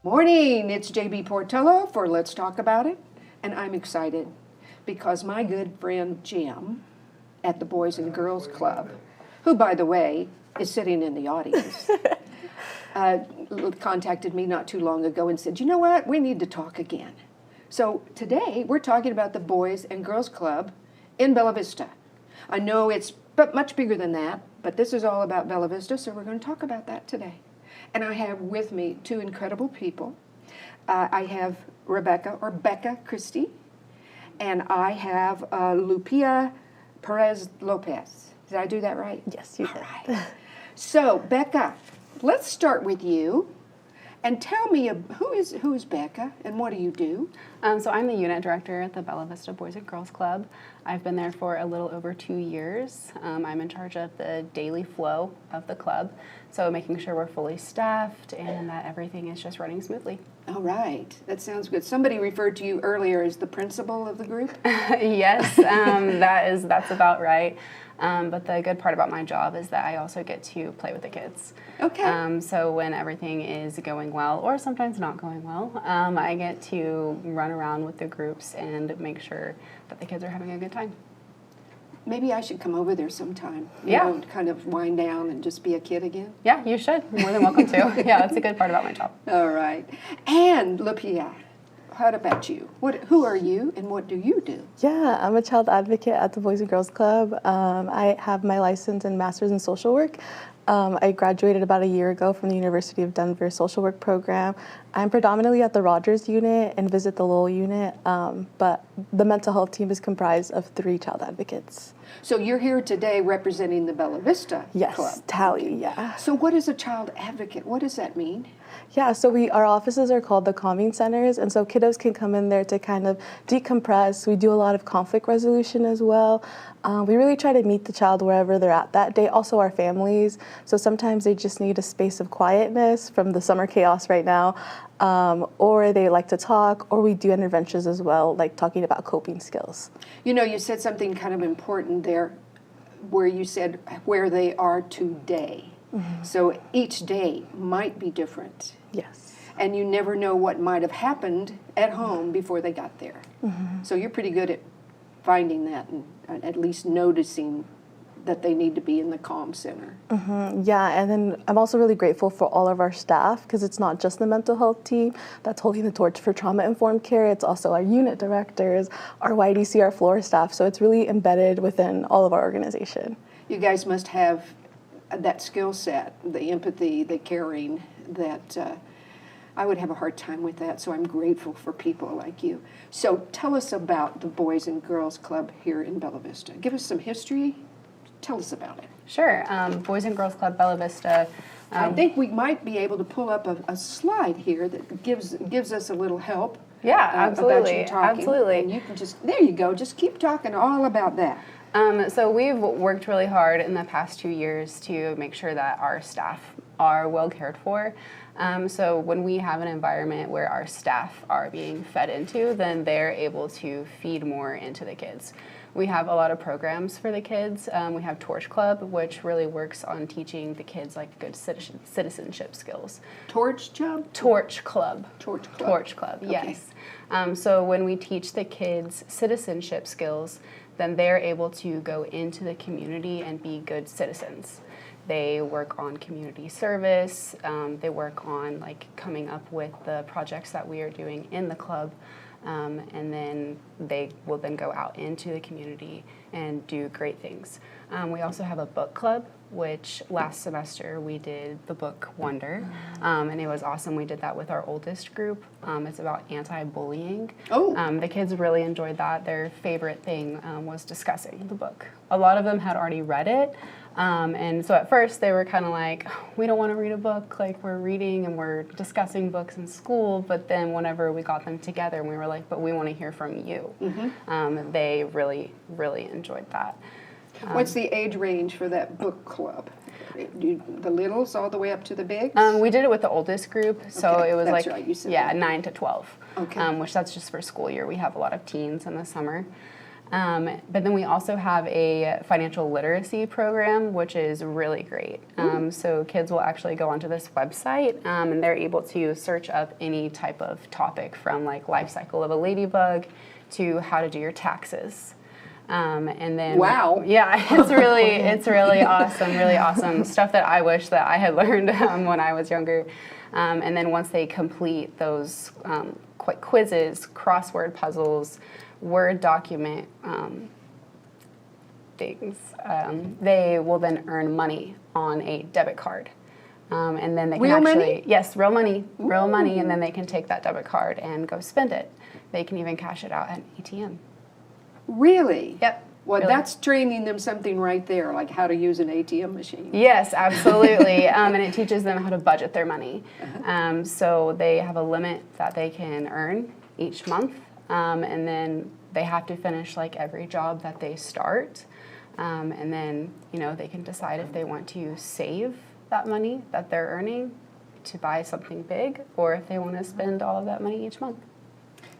Morning, it's JB Portillo for Let's Talk About It, and I'm excited because my good friend Jim at the Boys and Girls Club, who, by the way, is sitting in the audience, contacted me not too long ago and said, you know what, we need to talk again. So today we're talking about the Boys and Girls Club in Bella Vista. I know it's much bigger than that, but this is all about Bella Vista, so we're going to talk about that today. And I have with me two incredible people. I have Becca Christie, and I have Lupia Perez Lopez. Did I do that right? Yes, you did. All right. So, Becca, let's start with you. And tell me, who is Becca and what do you do? So I'm the unit director at the Bella Vista Boys and Girls Club. I've been there for a little over 2 years. I'm in charge of the daily flow of the club, so making sure we're fully staffed and that everything is just running smoothly. All right, that sounds good. Somebody referred to you earlier as the principal of the group? Yes, that's about right. But the good part about my job is that I also get to play with the kids. Okay. So when everything is going well, or sometimes not going well, I get to run around with the groups and make sure that the kids are having a good time. Maybe I should come over there sometime. Yeah. You know, kind of wind down and just be a kid again. Yeah, you should. You're more than welcome to. Yeah, that's a good part about my job. All right. And Lupia, how about you? Who are you and what do you do? Yeah, I'm a child advocate at the Boys and Girls Club. I have my license and master's in social work. I graduated about a year ago from the University of Denver social work program. I'm predominantly at the Rogers unit and visit the Lowell unit, but the mental health team is comprised of 3 child advocates. So you're here today representing the Bella Vista Yes, Club. Tally, yeah. So what is a child advocate? What does that mean? Yeah, so our offices are called the calming centers, and so kiddos can come in there to kind of decompress. We do a lot of conflict resolution as well. We really try to meet the child wherever they're at that day, also our families. So sometimes they just need a space of quietness from the summer chaos right now, or they like to talk, or we do interventions as well, like talking about coping skills. You know, you said something kind of important there where you said where they are today. Mm-hmm. So each day might be different. Yes. And you never know what might have happened at home before they got there. Mm-hmm. So you're pretty good at finding that and at least noticing that they need to be in the calm center. Mm-hmm. Yeah, and then I'm also really grateful for all of our staff because it's not just the mental health team that's holding the torch for trauma-informed care. It's also our unit directors, our YDC, our floor staff. So it's really embedded within all of our organization. You guys must have that skill set, the empathy, the caring, that I would have a hard time with that, so I'm grateful for people like you. So tell us about the Boys and Girls Club here in Bella Vista. Give us some history. Tell us about it. Sure. Boys and Girls Club Bella Vista. I think we might be able to pull up a slide here that gives us a little help. Yeah, absolutely. About you talking. Absolutely. And you can there you go, just keep talking all about that. So we've worked really hard in the past 2 years to make sure that our staff are well cared for. So when we have an environment where our staff are being fed into, then they're able to feed more into the kids. We have a lot of programs for the kids. We have Torch Club, which really works on teaching the kids like good citizenship skills. Torch Club? Torch Club. Torch Club. Torch Club, yes. Okay. So when we teach the kids citizenship skills, then they're able to go into the community and be good citizens. They work on community service. They work on like coming up with the projects that we are doing in the club. And then they will then go out into the community and do great things. We also have a book club, which last semester we did the book Wonder, and it was awesome. We did that with our oldest group. It's about anti-bullying. Oh. The kids really enjoyed that. Their favorite thing was discussing the book. A lot of them had already read it, and so at first they were kind of like, we don't want to read a book, like we're reading and we're discussing books in school, but then whenever we got them together and we were like, but we want to hear from you, they really, really enjoyed that. What's the age range for that book club? The littles all the way up to the bigs? We did it with the oldest group, so Okay, it was that's like, right, you said yeah, that. 9 to 12, Okay. which that's just for school year. We have a lot of teens in the summer. But then we also have a financial literacy program, which is really great. So kids will actually go onto this website and they're able to search up any type of topic from like life cycle of a ladybug to how to do your taxes. And then, wow, yeah, it's really awesome stuff that I wish that I had learned when I was younger. And then once they complete those quizzes, crossword puzzles, Word document things, they will then earn money on a debit card. And then they can real money? Yes, real money, and then they can take that debit card and go spend it. They can even cash it out at an ATM. Really? Yep. Well, really. that's training them something right there, like how to use an ATM machine. Yes, absolutely. And it teaches them how to budget their money. So they have a limit that they can earn each month, and then they have to finish like every job that they start. And then, they can decide if they want to save that money that they're earning to buy something big, or if they want to spend all of that money each month.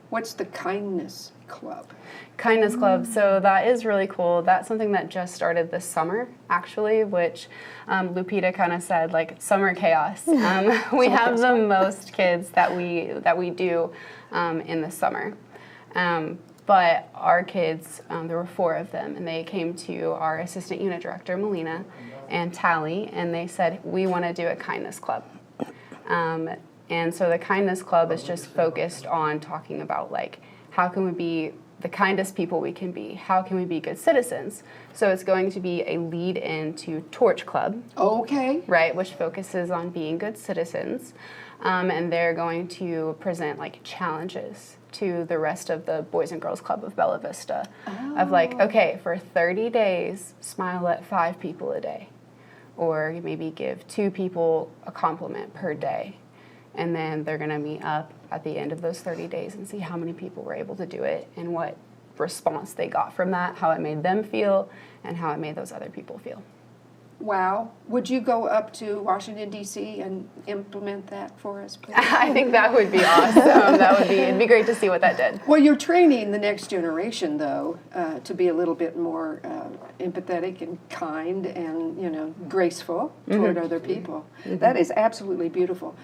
What's the Kindness Club? Kindness Club, so that is really cool. That's something that just started this summer, actually, which Lupita kind of said, like, summer chaos. We have the most kids that we do in the summer. But our kids, there were 4 of them, and they came to our assistant unit director, Melina, and Tally, and they said, we want to do a Kindness Club. And so the Kindness Club is just focused on talking about, like, how can we be the kindest people we can be? How can we be good citizens? So it's going to be a lead into Torch Club. Okay. Right, which focuses on being good citizens. And they're going to present, like, challenges to the rest of the Boys and Girls Club of Bella Vista. Of like, okay, for 30 days, smile at 5 people a day. Or maybe give 2 people a compliment per day. And then they're going to meet up at the end of those 30 days and see how many people were able to do it and what response they got from that, how it made them feel, and how it made those other people feel. Wow. Would you go up to Washington, D.C. and implement that for us, please? I think that would be awesome. It'd be great to see what that did. Well, you're training the next generation, though, to be a little bit more empathetic and kind and, graceful toward other people. That is absolutely beautiful.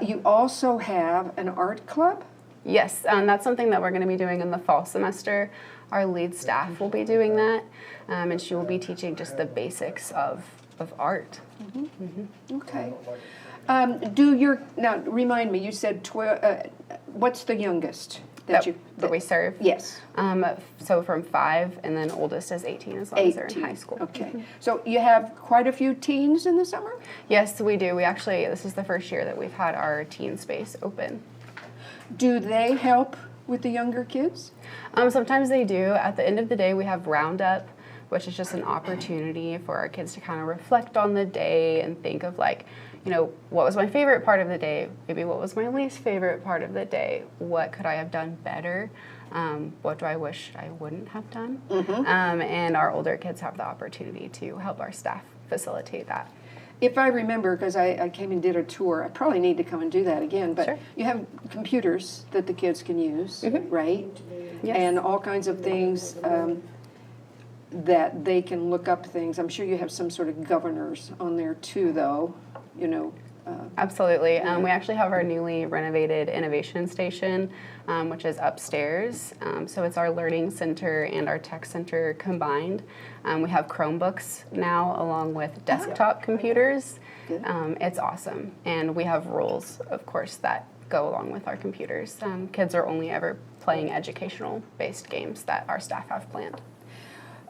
You also have an art club? Yes, that's something that we're going to be doing in the fall semester. Our lead staff will be doing that, and she will be teaching just the basics of art. Okay. Now, remind me, you said 12, what's the youngest that we serve? Yes. So from 5, and then oldest is 18, as long as they're in high school. Okay. So you have quite a few teens in the summer? Yes, we do. This is the first year that we've had our teen space open. Do they help with the younger kids? Sometimes they do. At the end of the day, we have Roundup, which is just an opportunity for our kids to kind of reflect on the day and think of, like, what was my favorite part of the day? Maybe what was my least favorite part of the day? What could I have done better? What do I wish I wouldn't have done? And our older kids have the opportunity to help our staff facilitate that. If I remember, because I came and did a tour, I probably need to come and do that again, but Sure. You have computers that the kids can use, right? Yes. And all kinds of things that they can look up things. I'm sure you have some sort of governors on there too, though, Absolutely. We actually have our newly renovated innovation station, which is upstairs. So it's our learning center and our tech center combined. We have Chromebooks now along with desktop computers. Good. It's awesome. And we have rules, of course, that go along with our computers. Kids are only ever playing educational-based games that our staff have planned.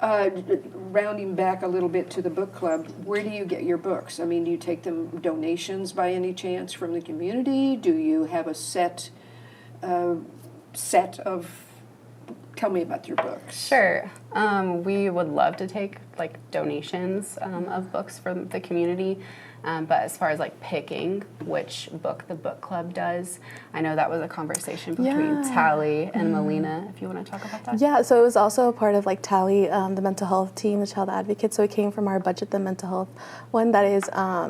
Rounding back a little bit to the book club, where do you get your books? I mean, do you take them donations by any chance from the community? Do you have a set of, tell me about your books. Sure. We would love to take donations of books from the community. But as far as picking which book the book club does, I know that was a conversation between Tally and Melina, if you want to talk about that. Yeah, so it was also a part of Tally, the mental health team, the child advocate. So it came from our budget, the mental health one that is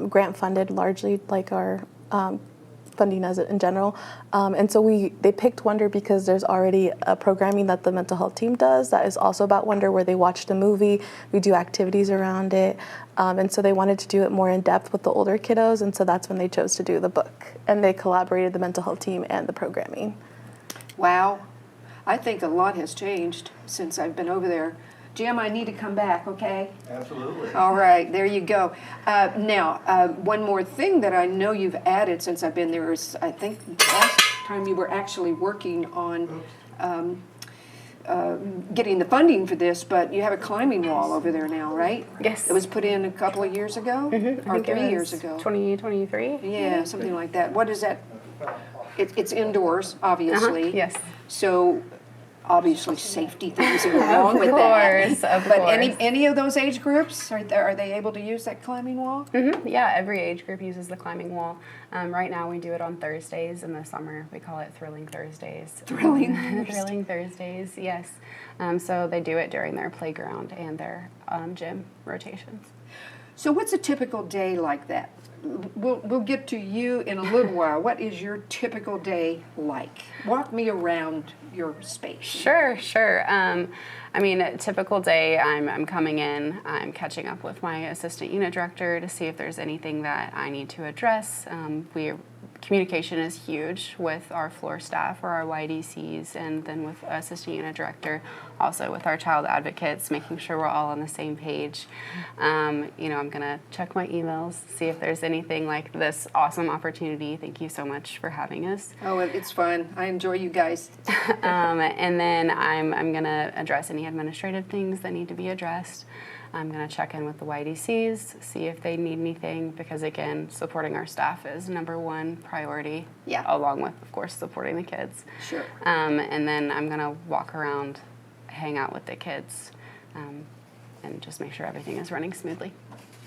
grant funded largely, our funding as in general. And so they picked Wonder because there's already a programming that the mental health team does that is also about Wonder, where they watch the movie, we do activities around it. And so they wanted to do it more in depth with the older kiddos, and so that's when they chose to do the book. And they collaborated, the mental health team and the programming. Wow. I think a lot has changed since I've been over there. Jim, I need to come back, okay? Absolutely. All right, there you go. Now, one more thing that I know you've added since I've been there is, I think last time you were actually working on getting the funding for this, but you have a climbing wall over there now, right? Yes. It was put in a couple of years ago? Or 3 years ago? 2023. Yeah, something like that. What is that? It's indoors, obviously. Yes. So, obviously, safety things are wrong with that. Of But course. any of those age groups, are they able to use that climbing wall? Yeah, every age group uses the climbing wall. Right now we do it on Thursdays. In the summer we call it Thrilling Thursdays. Thrilling Thursdays. Thrilling Thursdays, yes. So they do it during their playground and their gym rotations. So what's a typical day like that? We'll get to you in a little while. What is your typical day like? Walk me around your space. Sure. I mean, a typical day, I'm coming in, I'm catching up with my assistant unit director to see if there's anything that I need to address. Communication is huge with our floor staff or our YDCs, and then with assistant unit director, also with our child advocates, making sure we're all on the same page. I'm gonna check my emails, see if there's anything like this awesome opportunity. Thank you so much for having us. Oh, it's fun. I enjoy you guys. And then I'm gonna address any administrative things that need to be addressed. I'm going to check in with the YDCs, see if they need anything, because again, supporting our staff is number one priority. Yeah. Along with, of course, supporting the kids. Sure. And then I'm going to walk around, hang out with the kids, and just make sure everything is running smoothly.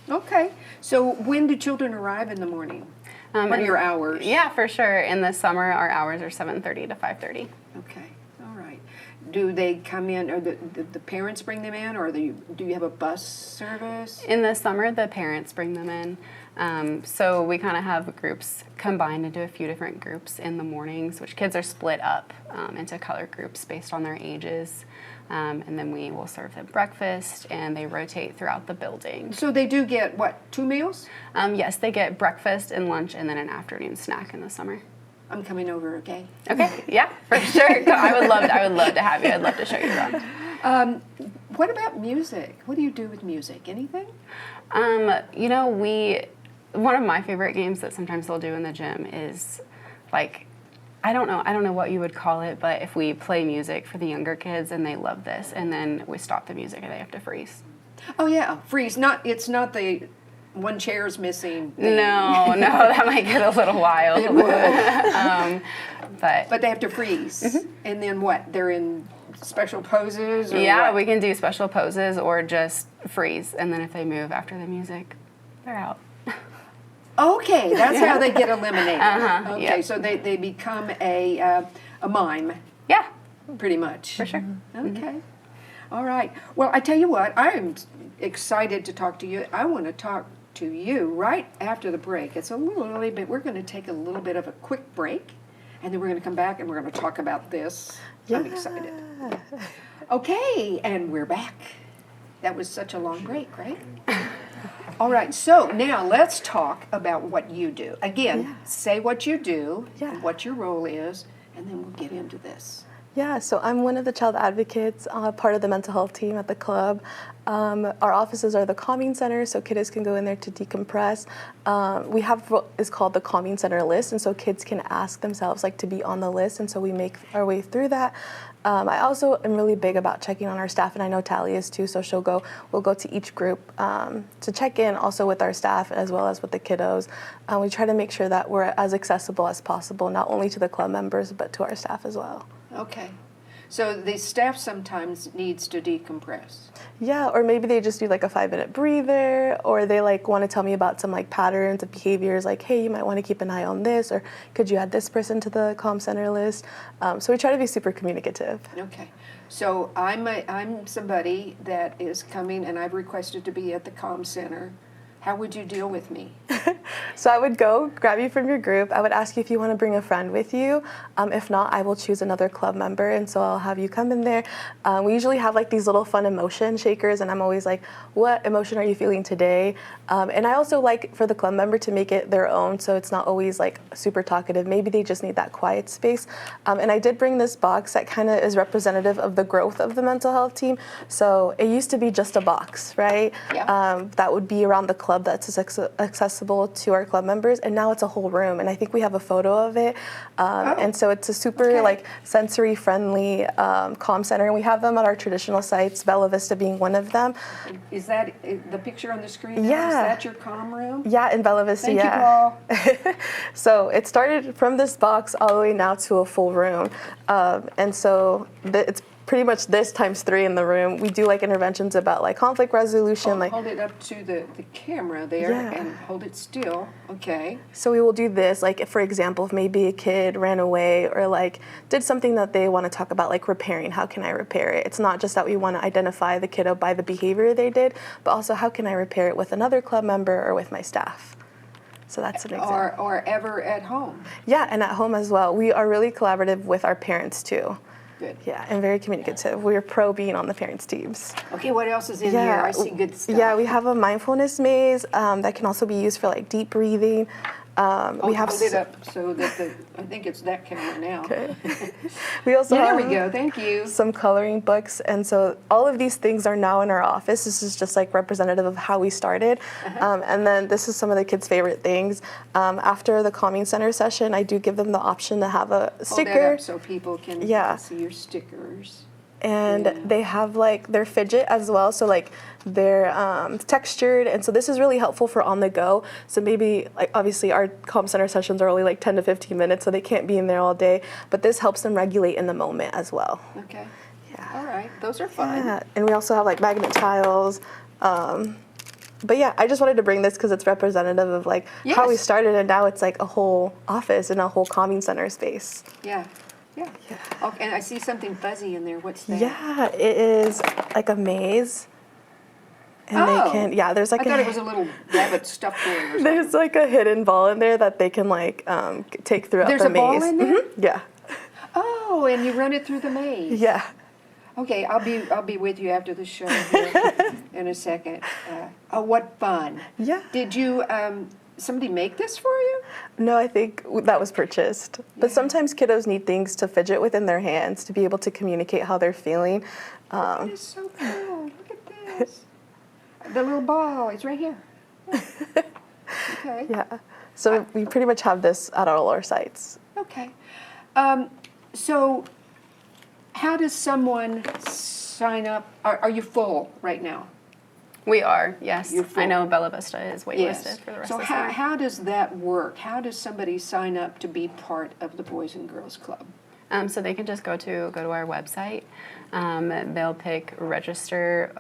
Okay. So when do children arrive in the morning? What are your hours? Yeah, for sure. In the summer, our hours are 7:30 to 5:30. Okay. All right. Do they come in, or the parents bring them in, or do you have a bus service? In the summer, the parents bring them in. So we kind of have groups combined into a few different groups in the mornings, which kids are split up into color groups based on their ages. And then we will serve them breakfast, and they rotate throughout the building. So they do get, what, 2 meals? Yes, they get breakfast and lunch and then an afternoon snack in the summer. I'm coming over, okay? Okay, yeah, for sure. I would love to have you. I'd love to show you around. What about music? What do you do with music? Anything? One of my favorite games that sometimes they'll do in the gym is like, I don't know what you would call it, but if we play music for the younger kids and they love this, and then we stop the music and they have to freeze. Oh yeah, freeze. It's not the one chair's missing thing. No, that might get a little wild. It would. But they have to freeze. And then what? They're in special poses? Or yeah, what? we can do special poses or just freeze, and then if they move after the music, they're out. Okay, that's how they get eliminated. Okay, yeah. so they become a mime, Yeah, pretty much. for sure. Okay. All right. Well, I tell you what, I'm excited to talk to you. I want to talk to you right after the break. It's a little early, but we're going to take a little bit of a quick break, and then we're going to come back and we're going to talk about this. I'm excited. Okay, and we're back. That was such a long break, right? All right, so now let's talk about what you do. Again, say what you do, and what your role is, and then we'll get into this. Yeah, so I'm one of the child advocates, part of the mental health team at the club. Our offices are the calming center, so kiddos can go in there to decompress. We have what is called the calming center list, and so kids can ask themselves to be on the list, and so we make our way through that. I also am really big about checking on our staff, and I know Tally is too, so we'll go to each group to check in also with our staff as well as with the kiddos. We try to make sure that we're as accessible as possible, not only to the club members, but to our staff as well. Okay. So the staff sometimes needs to decompress. Yeah, or maybe they just do a 5-minute breather, or they want to tell me about some patterns of behaviors, hey, you might want to keep an eye on this, or could you add this person to the calm center list? So we try to be super communicative. Okay. So I'm somebody that is coming, and I've requested to be at the calm center. how would you deal with me? So I would go grab you from your group. I would ask you if you want to bring a friend with you. If not, I will choose another club member, and so I'll have you come in there. We usually have like these little fun emotion shakers, and I'm always like, what emotion are you feeling today? And I also like for the club member to make it their own, so it's not always like super talkative. Maybe they just need that quiet space. And I did bring this box that kind of is representative of the growth of the mental health team. So it used to be just a box, right? Yeah. That would be around the club that's accessible to our club members, and now it's a whole room, and I think we have a photo of it. And so it's a super like sensory friendly calm center, and we have them at our traditional sites, Bella Vista being one of them. Is that the picture on the screen now? Yeah. Is that your calm room? Yeah, in Bella Vista. Thank yeah. you, Paul. So it started from this box all the way now to a full room, and so it's pretty much this times 3 in the room. We do like interventions about like conflict resolution. Like hold it up to the camera there and hold it still. Okay. So we will do this, like for example, if maybe a kid ran away or like did something that they want to talk about, like repairing, how can I repair it? It's not just that we want to identify the kiddo by the behavior they did, but also how can I repair it with another club member or with my staff? So that's an example. Or ever at home. Yeah, and at home as well. We are really collaborative with our parents too. Good. Yeah, and very communicative. We're pro being on the parents' teams. Okay, what else is in here? I see good stuff. Yeah, we have a mindfulness maze that can also be used for like deep breathing. We have hold it up so that I think it's that camera now. Okay. We also Yeah, have there we go. Thank you. some coloring books, and so all of these things are now in our office. This is just like representative of how we started. And then this is some of the kids' favorite things. After the calming center session, I do give them the option to have a sticker. Hold that up so people can see your stickers. And they have like their fidget as well, so like they're textured, and so this is really helpful for on the go. So maybe like obviously our calm center sessions are only like 10 to 15 minutes, so they can't be in there all day, but this helps them regulate in the moment as well. Okay. Yeah. All right, those are fun. Yeah, and we also have like magnet tiles. But yeah, I just wanted to bring this because it's representative of like how we started, and now it's like a whole office and a whole calming center space. Yeah. Yeah. Okay, and I see something fuzzy in there. What's that? Yeah, it is like a maze. And they can, there's like I thought it was a little rabbit stuffed toy or something. There's like a hidden ball in there that they can like take throughout There's the a maze. ball in there? Yeah. Oh, and you run it through the maze. Yeah. Okay, I'll be with you after the show here in a second. Oh, what fun! Yeah. Did you somebody make this for you? No, I think that was purchased. But sometimes kiddos need things to fidget with in their hands to be able to communicate how they're feeling. That is so cool. Look at this. The little ball, it's right here. Yeah. Okay. Yeah. So we pretty much have this at all our sites. Okay. So how does someone sign up? Are you full right now? We are, yes. You're full. I know Bella Vista is waitlisted for the rest So of the summer. how does that work? How does somebody sign up to be part of the Boys and Girls Club? So they can just go to our website. They'll pick register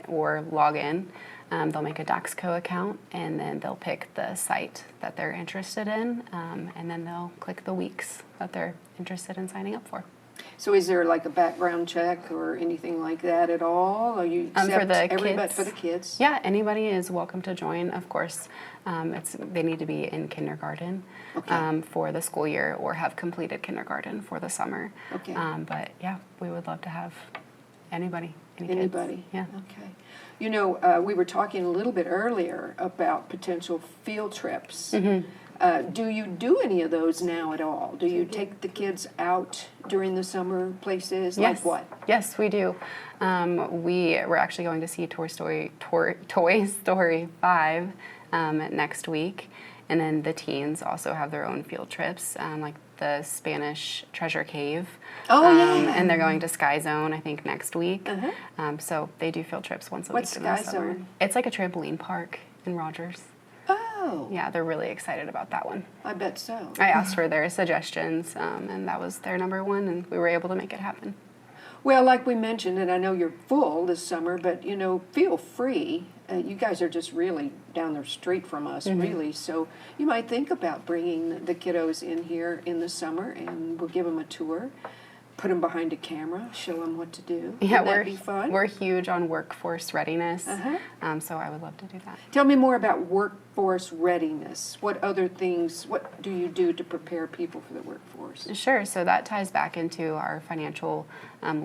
or log in. They'll make a Daxco account, and then they'll pick the site that they're interested in, and then they'll click the weeks that they're interested in signing up for. So is there like a background check or anything like that at all? Or you accept for the everybody kids? for the kids? Yeah, anybody is welcome to join. Of course, they need to be in kindergarten for the school year or have completed kindergarten for the summer. Okay. But yeah, we would love to have anybody. Anybody? Kids. Yeah. Okay. You know, we were talking a little bit earlier about potential field trips. Mm-hmm. Do you do any of those now at all? Do you take the kids out during the summer places? Yes. Like what? Yes, we do. We're actually going to see Toy Story 5 next week. And then the teens also have their own field trips, like the Spanish Treasure Cave. Oh, yeah. And they're going to Sky Zone, I think, next week. Uh-huh. So they do field trips once a What's week in the Sky summer. Zone? It's like a trampoline park in Rogers. Oh. Yeah, they're really excited about that one. I bet so. I asked for their suggestions, and that was their number one, and we were able to make it happen. Well, like we mentioned, and I know you're full this summer, but, you know, feel free. You guys are just really down the street from us, really. So you might think about bringing the kiddos in here in the summer, and we'll give them a tour. put them behind a camera, show them what to do. Yeah, Wouldn't that be fun? we're huge on workforce readiness, Uh-huh. so I would love to do that. Tell me more about workforce readiness. What other things, what do you do to prepare people for the workforce? Sure, so that ties back into our financial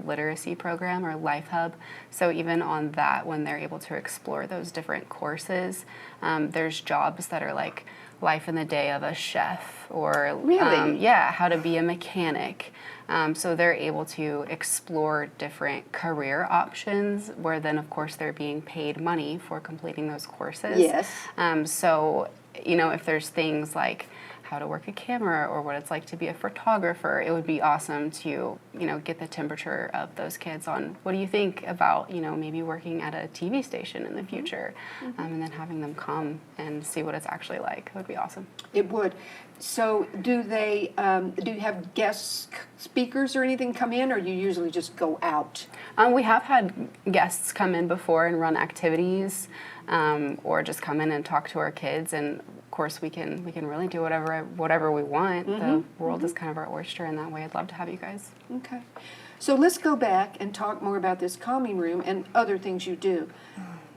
literacy program or Life Hub. So even on that, when they're able to explore those different courses, there's jobs that are like life in the day of a chef or Really? how to be a mechanic. So they're able to explore different career options where then of course they're being paid money for completing those courses. Yes. So, if there's things like how to work a camera or what it's like to be a photographer, it would be awesome to, get the temperature of those kids on what do you think about, maybe working at a TV station in the future, and then having them come and see what it's actually like. It would be awesome. It would. So do you have guest speakers or anything come in, or you usually just go out? We have had guests come in before and run activities, or just come in and talk to our kids. And of course, we can really do whatever we want. The world is kind of our oyster in that way. I'd love to have you guys. Okay. So let's go back and talk more about this calming room and other things you do.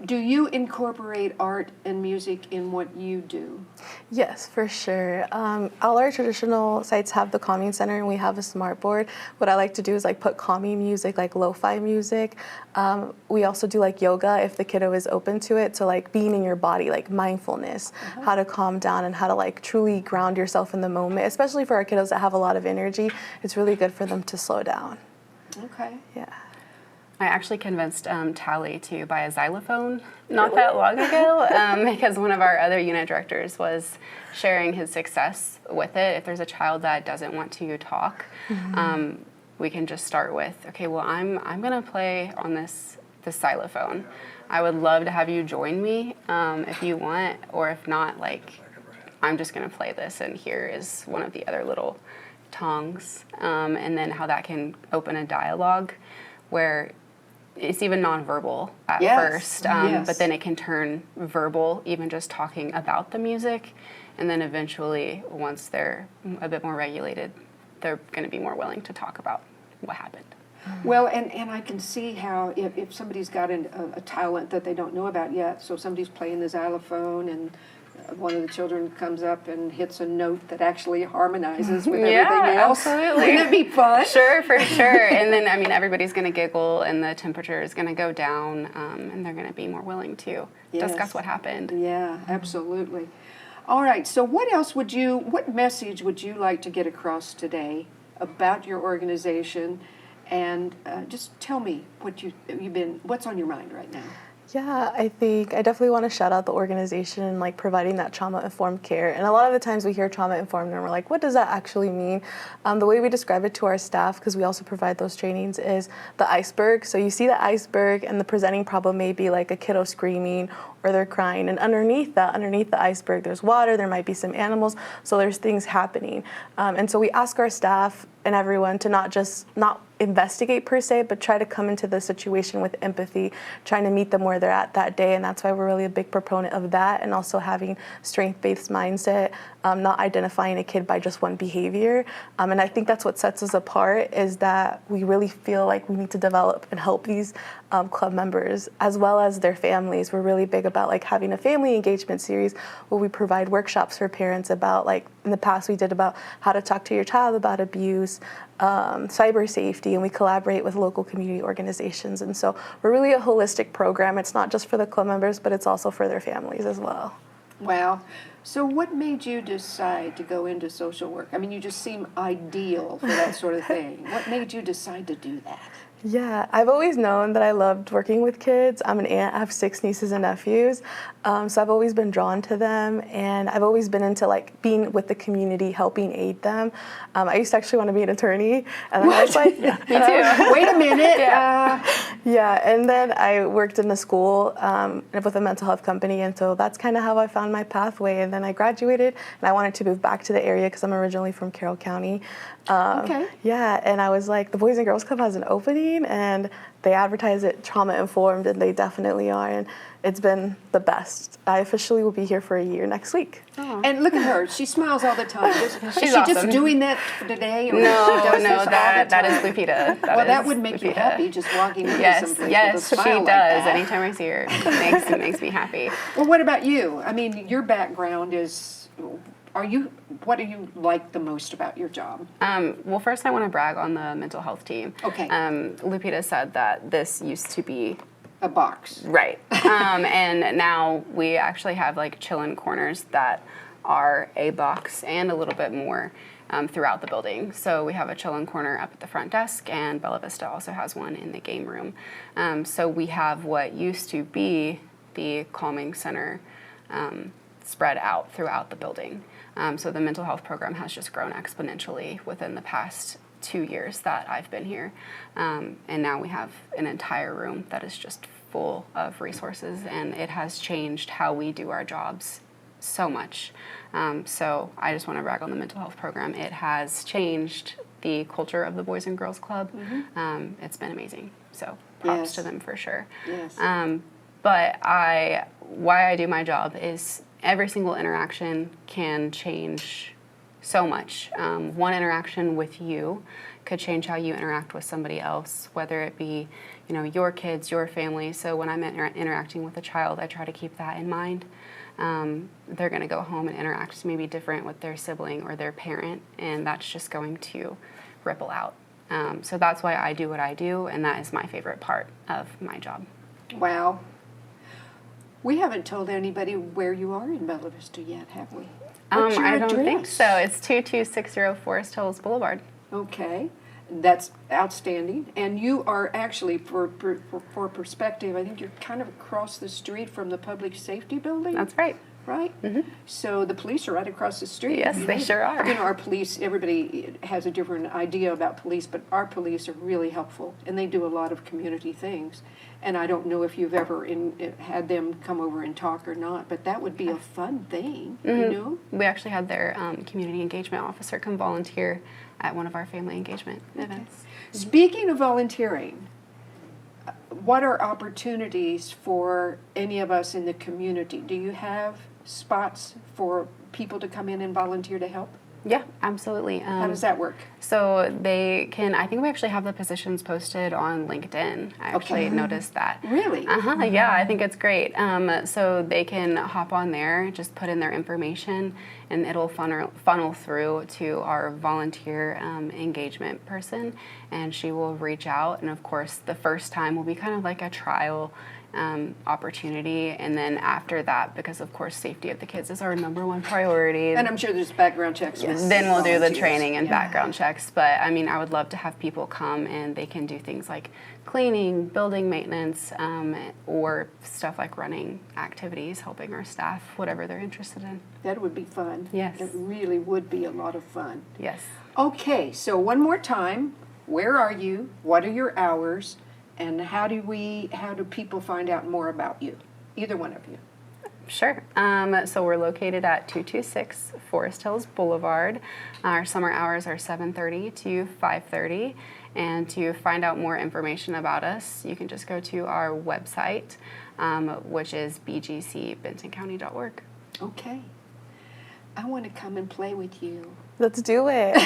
Do you incorporate art and music in what you do? Yes, for sure. All our traditional sites have the calming center, and we have a smart board. What I like to do is like put calming music, like lo-fi music. We also do like yoga if the kiddo is open to it. So like being in your body, like mindfulness, how to calm down and how to like truly ground yourself in the moment. Especially for our kiddos that have a lot of energy, it's really good for them to slow down. Okay. Yeah. I actually convinced Tally to buy a xylophone not that long ago because one of our other unit directors was sharing his success with it. If there's a child that doesn't want to talk, we can just start with, okay, well, I'm going to play on this xylophone. I would love to have you join me if you want, or if not, like, I'm just going to play this, and here is one of the other little tongs, and then how that can open a dialogue where it's even nonverbal at first, but then it can turn verbal, even just talking about the music. And then eventually, once they're a bit more regulated, they're going to be more willing to talk about what happened. Well, and I can see how if somebody's got a talent that they don't know about yet, so somebody's playing the xylophone and one of the children comes up and hits a note that actually harmonizes with everything else. Absolutely. Wouldn't it be fun? Sure, for sure. And then, everybody's going to giggle and the temperature is going to go down, and they're going to be more willing to discuss what happened. Yeah, absolutely. All right, so what message would you like to get across today about your organization? And just tell me what's on your mind right now. Yeah, I think I definitely want to shout out the organization and like providing that trauma-informed care. And a lot of the times we hear trauma-informed and we're like, what does that actually mean? The way we describe it to our staff, because we also provide those trainings, is the iceberg. So you see the iceberg and the presenting problem may be like a kiddo screaming or they're crying. And underneath the iceberg, there's water, there might be some animals, so there's things happening. And so we ask our staff and everyone to not investigate per se, but try to come into the situation with empathy, trying to meet them where they're at that day. And that's why we're really a big proponent of that, and also having strength-based mindset, not identifying a kid by just one behavior. And I think that's what sets us apart, is that we really feel like we need to develop and help these club members as well as their families. We're really big about like having a family engagement series where we provide workshops for parents about, like in the past we did about how to talk to your child about abuse, cyber safety, and we collaborate with local community organizations. And so we're really a holistic program. It's not just for the club members, but it's also for their families as well. Wow. So what made you decide to go into social work? I mean, you just seem ideal for that sort of thing. What made you decide to do that? Yeah, I've always known that I loved working with kids. I'm an aunt, I have 6 nieces and nephews, so I've always been drawn to them, and I've always been into like being with the community, helping aid them. I used to actually want to be an attorney, and then I was like, Me too. Wait a minute. yeah, and then I worked in the school with a mental health company, and so that's kind of how I found my pathway. And then I graduated, and I wanted to move back to the area because I'm originally from Carroll County. Okay. Yeah, and I was like, the Boys and Girls Club has an opening. magazine, and they advertise it trauma-informed, and they definitely are, and it's been the best. I officially will be here for a year next week. And look at her. She smiles all the time. Is she She's just awesome. doing that for today? Or she No, does no, this all the that is time? Lupita. Well, that is would make you Lupita. happy just walking into Yes, someplace yes, with a she smile does. like that. Anytime I see her, it makes me happy. Well, what about you? I mean, your background is, what do you like the most about your job? Well, first I want to brag on the mental health team. Okay. Lupita said that this used to be A box. right, and now we actually have like chill-in corners that are a box and a little bit more throughout the building. So we have a chill-in corner up at the front desk, and Bella Vista also has one in the game room. So we have what used to be the calming center spread out throughout the building. So the mental health program has just grown exponentially within the past 2 years that I've been here. And now we have an entire room that is just full of resources, and it has changed how we do our jobs so much. So I just want to brag on the mental health program. It has changed the culture of the Boys and Girls Club. It's been amazing. So props Yes. to them for sure. Yes. But why I do my job is every single interaction can change so much. One interaction with you could change how you interact with somebody else, whether it be, your kids, your family. So when I'm interacting with a child, I try to keep that in mind. They're going to go home and interact maybe different with their sibling or their parent, and that's just going to ripple out. So that's why I do what I do, and that is my favorite part of my job. Wow. We haven't told anybody where you are in Bella Vista yet, have we? What's your I don't think address? so. It's 2260 Forest Hills Boulevard. Okay, that's outstanding. And you are actually, for perspective, I think you're kind of across the street from the public safety building. That's right. Right? So the police are right across the street. Yes, they sure are. Our police, everybody has a different idea about police, but our police are really helpful, and they do a lot of community things. And I don't know if you've ever had them come over and talk or not, but that would be a fun thing, We actually had their community engagement officer come volunteer at one of our family engagement events. Speaking of volunteering, what are opportunities for any of us in the community? Do you have spots for people to come in and volunteer to help? Yeah, absolutely. How does that work? So they can, I think we actually have the positions posted on LinkedIn. I actually noticed that. Really? Yeah, I think it's great. So they can hop on there, just put in their information, and it'll funnel through to our volunteer engagement person, and she will reach out. And of course, the first time will be kind of like a trial opportunity, and then after that, because of course safety of the kids is our number one priority, And I'm sure there's background checks. with then we'll do the volunteers. training and background checks. But I mean, I would love to have people come and they can do things like cleaning, building maintenance, or stuff like running activities, helping our staff, whatever they're interested in. That would be fun. Yes. It really would be a lot of fun. Yes. Okay, so one more time, where are you? What are your hours? And how do people find out more about you? Either one of you. Sure. So we're located at 226 Forest Hills Boulevard. Our summer hours are 7:30 to 5:30. And to find out more information about us, you can just go to our website, which is bgcbentoncounty.org. Okay. I want to come and play with you. Let's do it.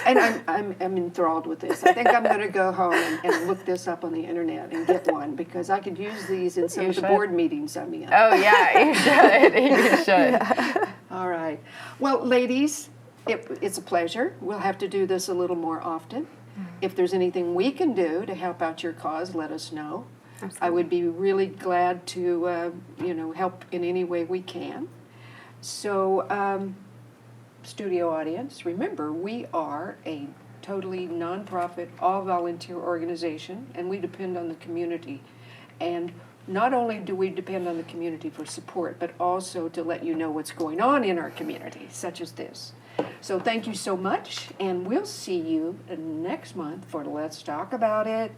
And I'm enthralled with this. I think I'm going to go home and look this up on the internet and get one, because I could use these in some You of the should. board meetings I'm in. Oh, yeah, you should. You should. All right. Well, ladies, it's a pleasure. We'll have to do this a little more often. If there's anything we can do to help out your cause, let us know. Absolutely. I would be really glad to, help in any way we can. So, studio audience, remember, we are a totally nonprofit, all-volunteer organization, and we depend on the community. And not only do we depend on the community for support, but also to let you know what's going on in our community, such as this. So thank you so much, and we'll see you next month for Let's Talk About It.